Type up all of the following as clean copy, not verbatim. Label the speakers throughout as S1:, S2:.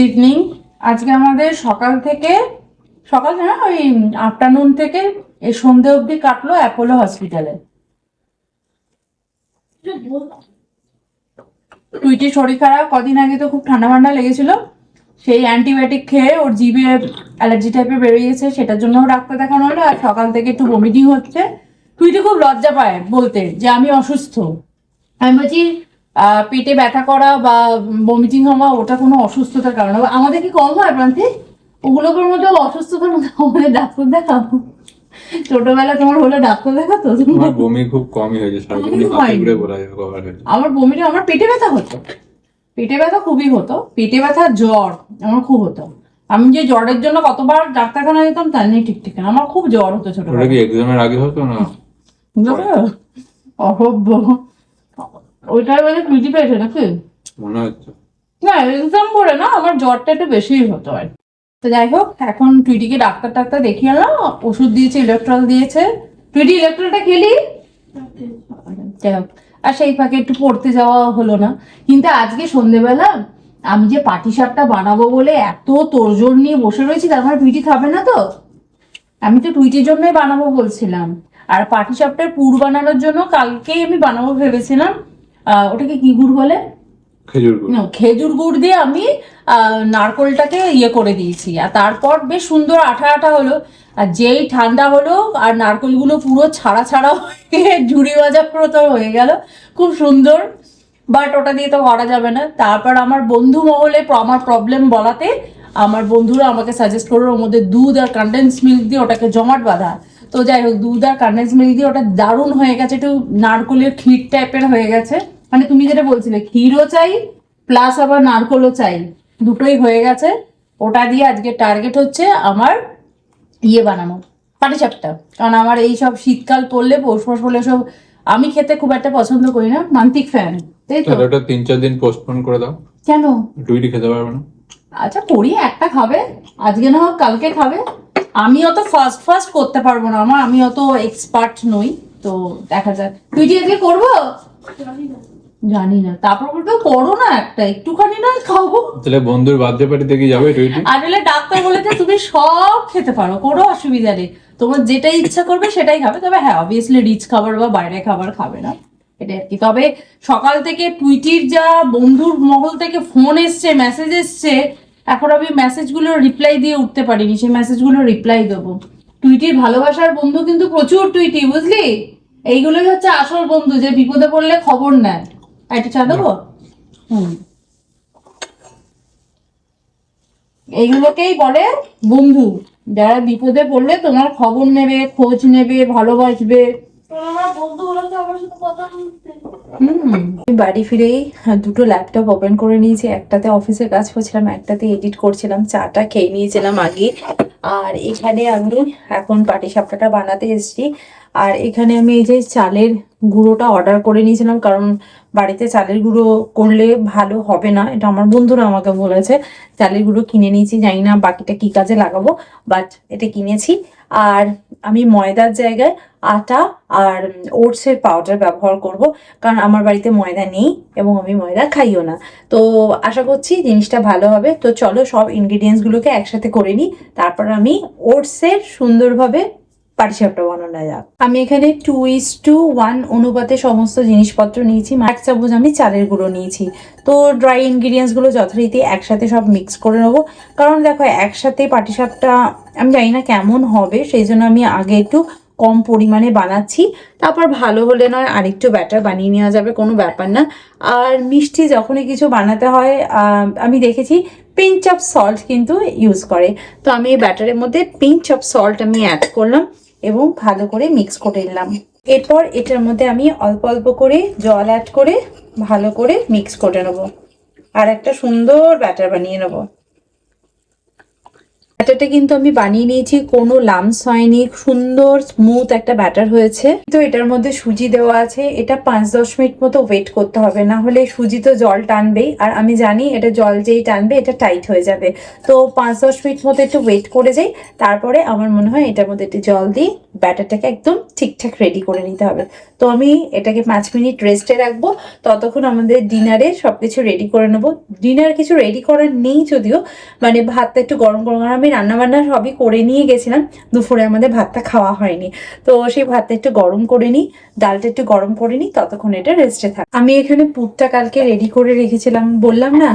S1: Evening. আজকে আমাদের সকাল না ওই আফটারনুন থেকে এই সন্ধে অবধি কাটলো অ্যাপোলো হসপিটালে। টুইটির শরীর খারাপ, কদিন আগে তো খুব ঠান্ডা ঠান্ডা লেগেছিল, সেই অ্যান্টিবায়োটিক খেয়ে ওর জিভে অ্যালার্জি টাইপের বেরিয়েছে, সেটার জন্য ডাক্তার দেখানো হলো। আর সকাল থেকে একটু বমিটিং হচ্ছে। টুইটি খুব লজ্জা পায় বলতে যে আমি অসুস্থ। আমি বলছি পেটে ব্যথা করা বা বমিটিং হওয়া ওটা কোনো অসুস্থতার কারণ। আমাদের কি কম হয় প্রান্তি? ওগুলোর মধ্যে অসুস্থতার মধ্যে আমাদের ডাক্তার দেখাবো। ছোটবেলা তোমার হলে ডাক্তার দেখাতো?
S2: আমার বমি খুব কমই হয়েছে, সারাদিন হাতে করে বলা যাবে কভার হয়েছে।
S1: আমার পেটে ব্যথা হতো, পেটে ব্যথা খুবই হতো, পেটে ব্যথা জ্বর আমার খুব হতো। আমি যে জ্বরের জন্য কতবার ডাক্তারখানা যেতাম তার নেই ঠিক ঠিক। আমার খুব জ্বর হতো ছোটবেলা।
S2: ওটা কি এক্সামের আগে হতো না?
S1: অসভ্য। ওইটাই মানে পিটি পেয়েছে নাকি
S2: মনে হচ্ছে
S1: না, এক্সাম করে না, আমার জ্বরটা একটু বেশিই হতো আর। তো যাই হোক, এখন টুইটিকে ডাক্তার দেখিয়ে এলাম, ওষুধ দিয়েছে, ইলেকট্রল দিয়েছে। টুইটি ইলেকট্রলটা খেলি? যাই হোক, আর সেই ফাঁকে একটু পড়তে যাওয়া হলো না। কিন্তু আজকে সন্ধেবেলা আমি যে পাটিসাপটা বানাবো বলে এত তোড়জোড় নিয়ে বসে রয়েছি, তার মানে টুইটি খাবে না তো? আমি তো টুইটির জন্যই বানাবো বলছিলাম। আর পাটিসাপটার পুর বানানোর জন্য কালকেই আমি বানাবো ভেবেছিলাম। ওটাকে কি গুড় বলে? খেজুর গুড় দিয়ে আমি নারকোলটাকে ইয়ে করে দিয়েছি, আর তারপর বেশ সুন্দর আঠা আঠা হলো। আর যেই ঠান্ডা হলো আর নারকোলগুলো পুরো ছাড়া ছাড়া হয়ে ঝুড়ি ভাজা মতো হয়ে গেল, খুব সুন্দর। বাট ওটা দিয়ে তো করা যাবে না। তারপর আমার বন্ধু মহলে আমার প্রবলেম বলাতে আমার বন্ধুরা আমাকে সাজেস্ট করলো ওর মধ্যে দুধ আর কনডেন্স মিল্ক দিয়ে ওটাকে জমাট বাঁধা। তো যাই হোক, দুধ আর কনডেন্স মিল্ক দিয়ে ওটা দারুণ হয়ে গেছে, একটু নারকোলের ক্ষীর টাইপের হয়ে গেছে। মানে তুমি যেটা বলছিলে, ক্ষীরও চাই প্লাস আবার নারকোলও চাই, দুটোই হয়ে গেছে। ওটা দিয়ে আজকে টার্গেট হচ্ছে আমার ইয়ে বানানো, পাটিসাপটা। কারণ আমার এই সব শীতকাল পড়লে পৌষ মাস পড়লে সব আমি খেতে খুব একটা পছন্দ করি না, মান্তিক ফ্যান, তাই তো?
S2: ওটা 3-4 দিন পোস্টপোন করে দাও।
S1: কেন?
S2: টুইটি খেতে পারবে না।
S1: আচ্ছা করি, একটা খাবে, আজকে না হোক কালকে খাবে। আমি অত ফার্স্ট করতে পারবো না, আমি অত এক্সপার্ট নই। তো দেখা যাক। তুই যে আজকে করবো জানি না, তারপর বলবে করো না, একটা একটুখানি না খাবো।
S2: তাহলে বন্ধুর বার্থডে পার্টিতে কি যাবে টুইটি?
S1: আসলে ডাক্তার বলেছে তুমি সব খেতে পারো, কোনো অসুবিধা নেই, তোমার যেটাই ইচ্ছা করবে সেটাই খাবে। তবে হ্যাঁ, অবভিয়াসলি রিচ খাবার বা বাইরে খাবার খাবে না, এটা আর কি। তবে সকাল থেকে টুইটির যা বন্ধুর মহল থেকে ফোন এসছে, মেসেজ এসছে, এখন আমি মেসেজগুলো রিপ্লাই দিয়ে উঠতে পারিনি, সেই মেসেজগুলো রিপ্লাই দেবো। টুইটির ভালোবাসার বন্ধু কিন্তু প্রচুর, টুইটি বুঝলি, এইগুলোই হচ্ছে আসল বন্ধু, যে বিপদে পড়লে খবর নেয়। একটা চা দেবো? এইগুলোকেই বলে বন্ধু, যারা বিপদে পড়লে তোমার খবর নেবে, খোঁজ নেবে, ভালোবাসবে। বাড়ি ফিরেই দুটো ল্যাপটপ ওপেন করে নিয়েছি, একটাতে অফিসের কাজ করছিলাম, একটাতে এডিট করছিলাম। চাটা খেয়ে নিয়েছিলাম আগে। আর এখানে আমি এখন পাটিসাপটাটা বানাতে এসেছি। আর এখানে আমি এই যে চালের গুঁড়োটা অর্ডার করে নিয়েছিলাম, কারণ বাড়িতে চালের গুঁড়ো করলে ভালো হবে না, এটা আমার বন্ধুরা আমাকে বলেছে। চালের গুঁড়ো কিনে নিয়েছি, জানি না বাকিটা কি কাজে লাগাবো, বাট এটা কিনেছি। আর আমি ময়দার জায়গায় আটা আর ওটসের পাউডার ব্যবহার করব, কারণ আমার বাড়িতে ময়দা নেই এবং আমি ময়দা খাইও না। তো আশা করছি জিনিসটা ভালো হবে। তো চলো সব ইনগ্রিডিয়েন্টসগুলোকে একসাথে করে নিই, তারপর আমি ওটসের সুন্দরভাবে পাটিসাপটা বানানো যাক। আমি এখানে 2:1 অনুপাতে সমস্ত জিনিসপত্র নিয়েছি। 1 চামচ আমি চালের গুঁড়ো নিয়েছি। তো ড্রাই ইনগ্রিডিয়েন্টসগুলো যথারীতি একসাথে সব মিক্স করে নেবো, কারণ দেখো একসাথে পাটিসাপটা আমি জানি না কেমন হবে, সেই জন্য আমি আগে একটু কম পরিমাণে বানাচ্ছি। তারপর ভালো হলে নয় আরেকটু ব্যাটার বানিয়ে নেওয়া যাবে, কোনো ব্যাপার না। আর মিষ্টি যখনই কিছু বানাতে হয় আমি দেখেছি পিঞ্চ অফ সল্ট কিন্তু ইউজ করে। তো আমি এই ব্যাটারের মধ্যে পিঞ্চ অফ সল্ট আমি অ্যাড করলাম এবং ভালো করে মিক্স করে নিলাম। এরপর এটার মধ্যে আমি অল্প অল্প করে জল অ্যাড করে ভালো করে মিক্স করে নেব আর একটা সুন্দর ব্যাটার বানিয়ে নেব। ব্যাটারটা কিন্তু আমি বানিয়ে নিয়েছি, কোনো লামস হয়নি, সুন্দর স্মুথ একটা ব্যাটার হয়েছে। তো এটার মধ্যে সুজি দেওয়া আছে, এটা 5-10 মিনিট মতো ওয়েট করতে হবে, না হলে সুজি তো জল টানবেই, আর আমি জানি এটা জল যেই টানবে এটা টাইট হয়ে যাবে। তো 5-10 মিনিট মতো একটু ওয়েট করে যাই, তারপরে আমার মনে হয় এটার মধ্যে একটু জল দিয়ে ব্যাটারটাকে একদম ঠিকঠাক রেডি করে নিতে হবে। তো আমি এটাকে 5 মিনিট রেস্টে রাখবো, ততক্ষণ আমাদের ডিনারে সবকিছু রেডি করে নেবো। ডিনার কিছু রেডি করার নেই যদিও, মানে ভাতটা একটু গরম গরম, আমি রান্নাবান্না সবই করে নিয়ে গেছিলাম, দুপুরে আমাদের ভাতটা খাওয়া হয়নি, তো সেই ভাতটা একটু গরম করে নিই, ডালটা একটু গরম করে নিই, ততক্ষণ এটা রেস্টে থাক। আমি এখানে পুরটা কালকে রেডি করে রেখেছিলাম, বললাম না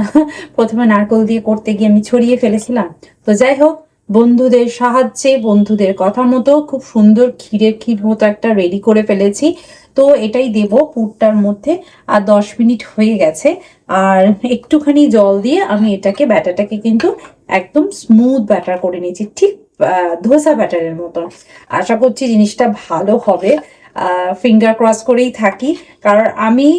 S1: প্রথমে নারকেল দিয়ে করতে গিয়ে আমি ছড়িয়ে ফেলেছিলাম। তো যাই হোক, বন্ধুদের সাহায্যে, বন্ধুদের কথা মতো খুব সুন্দর ক্ষীরের ক্ষীর মতো একটা রেডি করে ফেলেছি। তো এটাই দেব পুরটার মধ্যে। আর 10 মিনিট হয়ে গেছে, আর একটুখানি জল দিয়ে আমি এটাকে ব্যাটারটাকে কিন্তু একদম স্মুথ ব্যাটার করে নিয়েছি, ঠিক ধোসা ব্যাটারের মতন। আশা করছি জিনিসটা ভালো হবে, ফিঙ্গার ক্রস করেই থাকি, কারণ আমি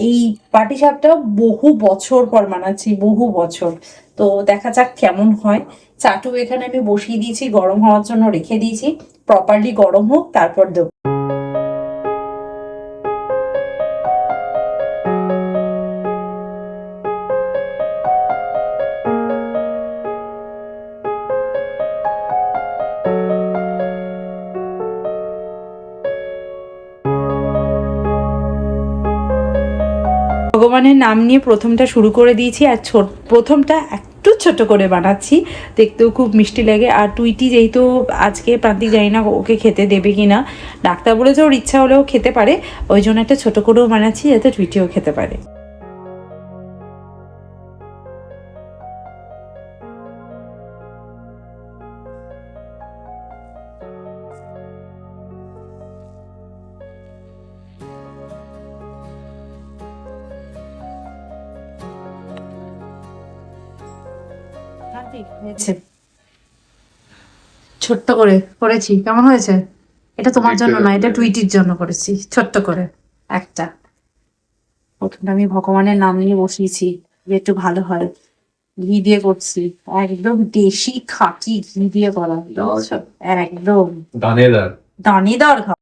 S1: এই পাটিসাপটা বহু বছর পর বানাচ্ছি, বহু বছর। তো দেখা যাক কেমন হয়। চাটু এখানে আমি বসিয়ে দিয়েছি, গরম হওয়ার জন্য রেখে দিয়েছি, প্রপারলি গরম হোক তারপর দেবো। ভগবানের নাম নিয়ে প্রথমটা শুরু করে দিয়েছি, আর প্রথমটা একটু ছোট করে বানাচ্ছি, দেখতেও খুব মিষ্টি লাগে। আর টুইটি যেহেতু আজকে প্রান্তিক জানি না ওকে খেতে দেবে কিনা, ডাক্তার বলেছে ওর ইচ্ছা হলেও খেতে পারে, ওই জন্য একটা ছোট করেও বানাচ্ছি যাতে টুইটিও খেতে পারে। ছোট্ট করে করেছি, কেমন হয়েছে? এটা তোমার জন্য না, এটা টুইটির জন্য করেছি ছোট্ট করে একটা। প্রথমে আমি ভগবানের নাম নিয়ে বসিয়েছি যে একটু ভালো হয়, ঘি দিয়ে করছি, একদম দেশি খাঁটি ঘি দিয়ে করা, একদম
S2: দানেদার
S1: দানেদার ঘা।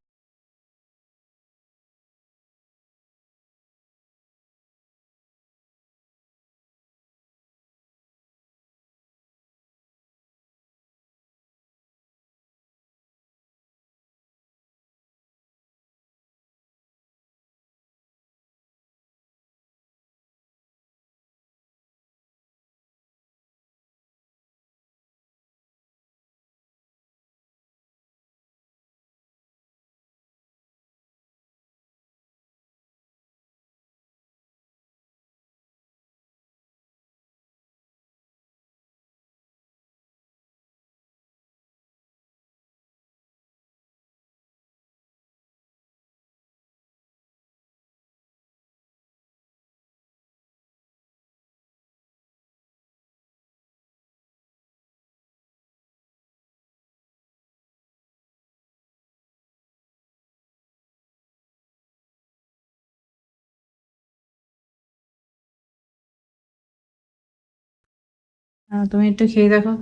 S1: তুমি একটু খেয়ে দেখো,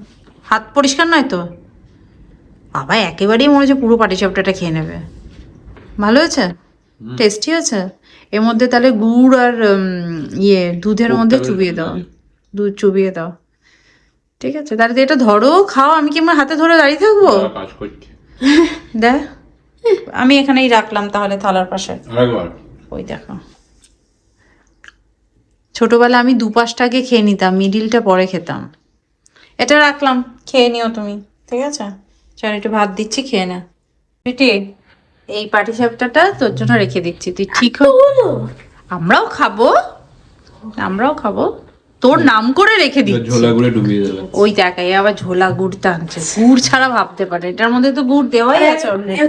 S1: হাত পরিষ্কার নয় তো? বাবা একেবারেই মনে হচ্ছে পুরো পাটিসাপটাটা খেয়ে নেবে। ভালো হয়েছে? টেস্টি হয়েছে? এর মধ্যে তাহলে গুড় আর দুধের মধ্যে চুবিয়ে দাও, দুধ চুবিয়ে দাও। ঠিক আছে, তাহলে এটা ধরো, খাও, আমি কি আমার হাতে ধরে দাঁড়িয়ে থাকবো?
S2: কাজ করছে
S1: দেখ, আমি এখানেই রাখলাম তাহলে থালার পাশে। ওই দেখো, ছোটবেলা আমি 2-5টাকে খেয়ে নিতাম, মিডিলটা পরে খেতাম। এটা রাখলাম, খেয়ে নিও তুমি, ঠিক আছে? চল একটু ভাত দিচ্ছি, খেয়ে না। বেটি, এই পাটিসাপটাটা তোর জন্য রেখে দিচ্ছি, তুই ঠিক হলো। আমরাও খাবো, আমরাও খাবো, তোর নাম করে রেখে দিচ্ছি।
S2: ঝোলা গুড়ে ডুবিয়ে দেবে।
S1: ওই দেখাই আবার ঝোলা গুড় টানছে, গুড় ছাড়া ভাবতে পারে, এটার মধ্যে তো গুড় দেওয়াই আছে অলরেডি।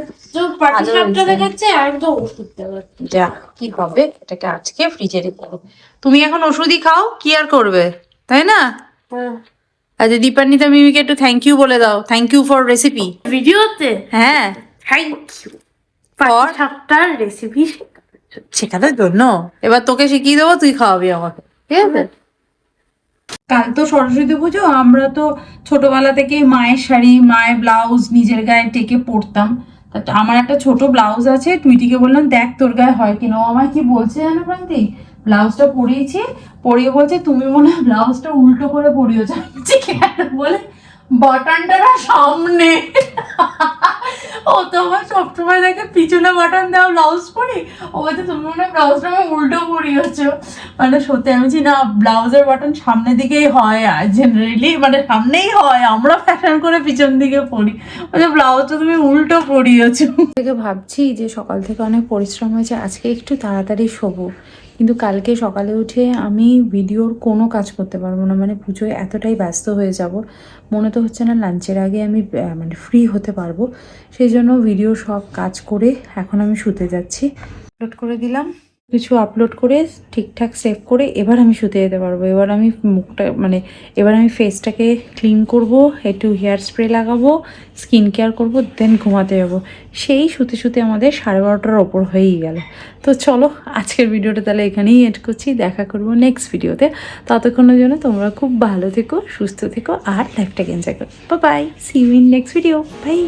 S1: যা কি হবে, এটাকে আজকে ফ্রিজে রেখে দেবো। তুমি এখন ওষুধই খাও, কি আর করবে, তাই না? আচ্ছা দীপান্বিতা মিমিকে একটু থ্যাংক ইউ বলে দাও, থ্যাংক ইউ ফর রেসিপি
S3: ভিডিওতে।
S1: হ্যাঁ,
S3: থ্যাংক ইউ পাটিসাপটার রেসিপি
S1: শেখানোর জন্য। এবার তোকে শিখিয়ে দেবো, তুই খাওয়াবি আমাকে, ঠিক আছে? কাল তো সরস্বতী পুজো, আমরা তো ছোটবেলা থেকে মায়ের শাড়ি, মায়ের ব্লাউজ নিজের গায়ে টেকে পরতাম। তা আমার একটা ছোট ব্লাউজ আছে, টুইটিকে বললাম দেখ তোর গায়ে হয় কিনা। ও আমায় কি বলছে জানো প্রান্তি, ব্লাউজটা পরিয়েছি, পরিয়ে বলছে তুমি মনে হয় ব্লাউজটা উল্টো করে পরিয়েছ। কেন বলে বাটনটা না সামনে। ও তো আমার সবসময় দেখে পিছনে বাটন দেওয়া ব্লাউজ পরি, ও বলছে তুমি মনে হয় ব্লাউজটা আমি উল্টো পরিয়েছ। মানে সত্যি আমি বলছি না, ব্লাউজের বাটন সামনের দিকেই হয় জেনারেলি, মানে সামনেই হয়, আমরা ফ্যাশন করে পিছন দিকে পরি, বলছে ব্লাউজটা তুমি উল্টো পরিয়েছ। থেকে ভাবছি যে সকাল থেকে অনেক পরিশ্রম হয়েছে, আজকে একটু তাড়াতাড়ি শোবো, কিন্তু কালকে সকালে উঠে আমি ভিডিওর কোনো কাজ করতে পারবো না, মানে পুজোয় এতটাই ব্যস্ত হয়ে যাব, মনে তো হচ্ছে না লাঞ্চের আগে আমি মানে ফ্রি হতে পারবো। সেই জন্য ভিডিও সব কাজ করে এখন আমি শুতে যাচ্ছি। আপলোড করে দিলাম, কিছু আপলোড করে ঠিকঠাক সেভ করে এবার আমি শুতে যেতে পারবো। এবার আমি মুখটা মানে এবার আমি ফেসটাকে ক্লিন করব, একটু হেয়ার স্প্রে লাগাবো, স্কিন কেয়ার করবো, দেন ঘুমাতে যাবো। সেই শুতে শুতে আমাদের 12:30টার ওপর হয়েই গেল। তো চলো আজকের ভিডিওটা তাহলে এখানেই এড করছি, দেখা করবো নেক্সট ভিডিওতে। ততক্ষণের জন্য তোমরা খুব ভালো থেকো, সুস্থ থেকো আর লাইফটাকে এনজয় করো। Bye, see you in next video, by.